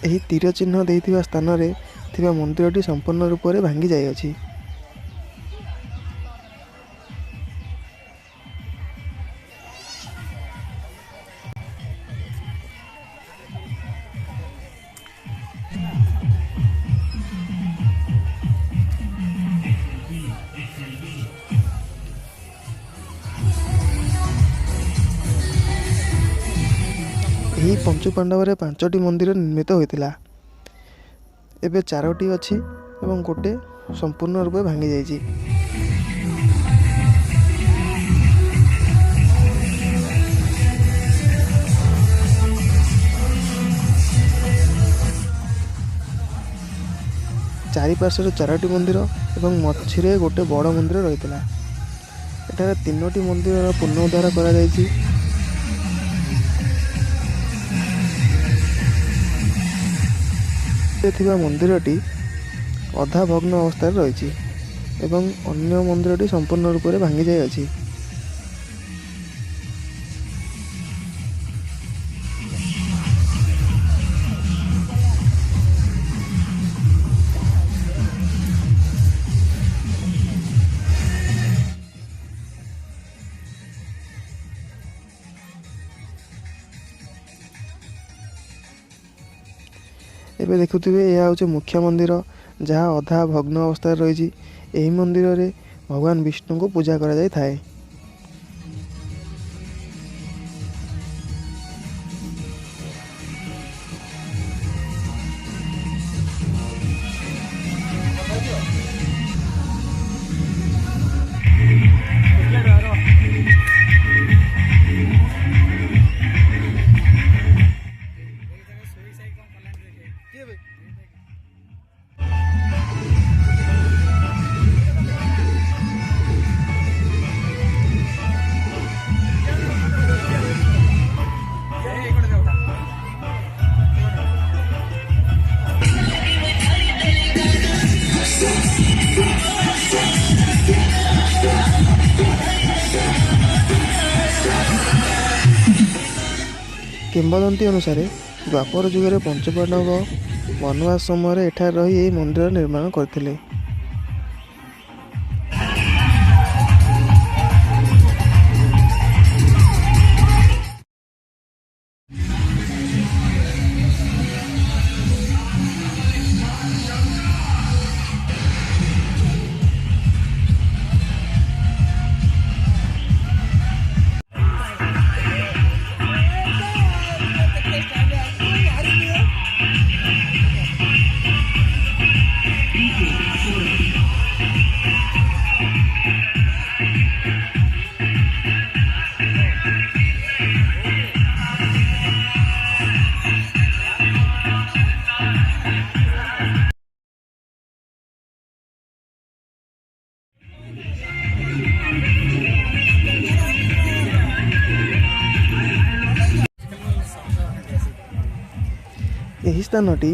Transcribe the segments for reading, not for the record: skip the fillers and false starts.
ଏହି ତୀର ଚିହ୍ନ ଦେଇଥିବା ସ୍ଥାନରେ ଥିବା ମନ୍ଦିରଟି ସମ୍ପୂର୍ଣ୍ଣ ରୂପରେ ଭାଙ୍ଗି ଯାଇଅଛି। ଏହି ପଞ୍ଚୁପାଣ୍ଡବରେ 5ଟି ମନ୍ଦିର ନିର୍ମିତ ହୋଇଥିଲା। ଏବେ 4ଟି ଅଛି ଏବଂ ଗୋଟେ ସମ୍ପୂର୍ଣ୍ଣ ରୂପେ ଭାଙ୍ଗି ଯାଇଛି। ଚାରିପାର୍ଶ୍ୱରେ 4ଟି ମନ୍ଦିର ଏବଂ ମଝିରେ ଗୋଟେ ବଡ଼ ମନ୍ଦିର ରହିଥିଲା। ଏଠାରେ 3ଟି ମନ୍ଦିରର ପୁନରୁଦ୍ଧାର କରାଯାଇଛି। ଥିବା ମନ୍ଦିରଟି ଅଧା ଭଗ୍ନ ଅବସ୍ଥାରେ ରହିଛି ଏବଂ ଅନ୍ୟ ମନ୍ଦିରଟି ସମ୍ପୂର୍ଣ୍ଣ ରୂପରେ ଭାଙ୍ଗି ଯାଇଅଛି। ଏବେ ଦେଖୁଥିବେ ଏହା ହେଉଛି ମୁଖ୍ୟ ମନ୍ଦିର, ଯାହା ଅଧା ଭଗ୍ନ ଅବସ୍ଥାରେ ରହିଛି। ଏହି ମନ୍ଦିରରେ ଭଗବାନ ବିଷ୍ଣୁଙ୍କୁ ପୂଜା କରାଯାଇଥାଏ। କିମ୍ବଦନ୍ତୀ ଅନୁସାରେ ଦ୍ୱାପର ଯୁଗରେ ପଞ୍ଚପାଣ୍ଡବ ବନବାସ ସମୟରେ ଏଠାରେ ରହି ଏହି ମନ୍ଦିର ନିର୍ମାଣ କରିଥିଲେ। ଏହି ସ୍ଥାନଟି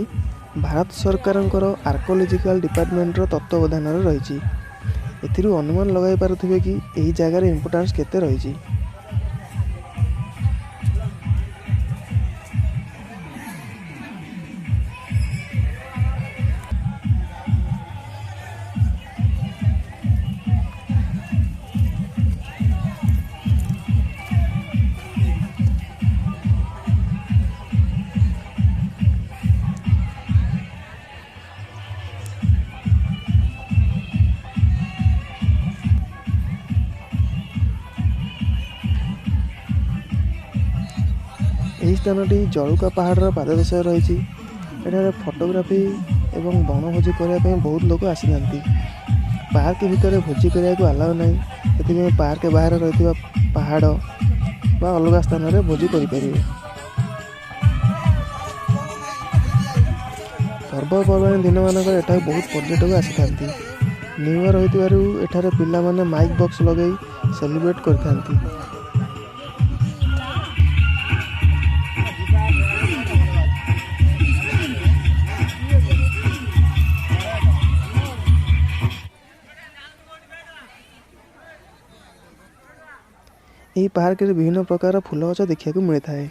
ଭାରତ ସରକାରଙ୍କର ଆର୍କୋଲୋଜିକାଲ ଡିପାର୍ଟମେଣ୍ଟର ତତ୍ତ୍ୱାବଧାନରେ ରହିଛି। ଏଥିରୁ ଅନୁମାନ ଲଗାଇ ପାରୁଥିବେ କି ଏହି ଜାଗାର ଇମ୍ପୋର୍ଟାନ୍ସ କେତେ ରହିଛି। ଏହି ସ୍ଥାନଟି ଜଳୁକା ପାହାଡ଼ର ପାଦଦେଶରେ ରହିଛି। ଏଠାରେ ଫଟୋଗ୍ରାଫି ଏବଂ ବଣଭୋଜି କରିବା ପାଇଁ ବହୁତ ଲୋକ ଆସିଥାନ୍ତି। ପାର୍କ ଭିତରେ ଭୋଜି କରିବାକୁ ଆଲାଉ ନାହିଁ, ସେଥିପାଇଁ ପାର୍କ ବାହାରେ ରହିଥିବା ପାହାଡ଼ ବା ଅଲଗା ସ୍ଥାନରେ ଭୋଜି କରିପାରିବେ। ପର୍ବପର୍ବାଣି ଦିନମାନଙ୍କରେ ଏଠାକୁ ବହୁତ ପର୍ଯ୍ୟଟକ ଆସିଥାନ୍ତି। ନ୍ୟୁ ଇୟର ହୋଇଥିବାରୁ ଏଠାରେ ପିଲାମାନେ ମାଇକ୍ ବକ୍ସ ଲଗାଇ ସେଲିବ୍ରେଟ୍ କରିଥାନ୍ତି। ଏହି ପାର୍କରେ ବିଭିନ୍ନ ପ୍ରକାର ଫୁଲ ଗଛ ଦେଖିବାକୁ ମିଳିଥାଏ।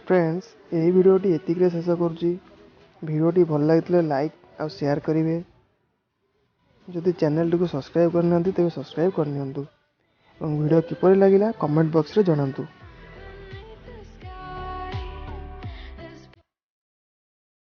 फ्रेंड्स, यही भिडियोटी एतिकरे शेष करुँची। भिडियोटी भल लगी लाइक और शेयर करेंगे। जदि चैनल को सब्सक्राइब करना तेज सब्सक्राइब करनी। वीडियो किपर लगे कमेंट बॉक्स रे जनातु।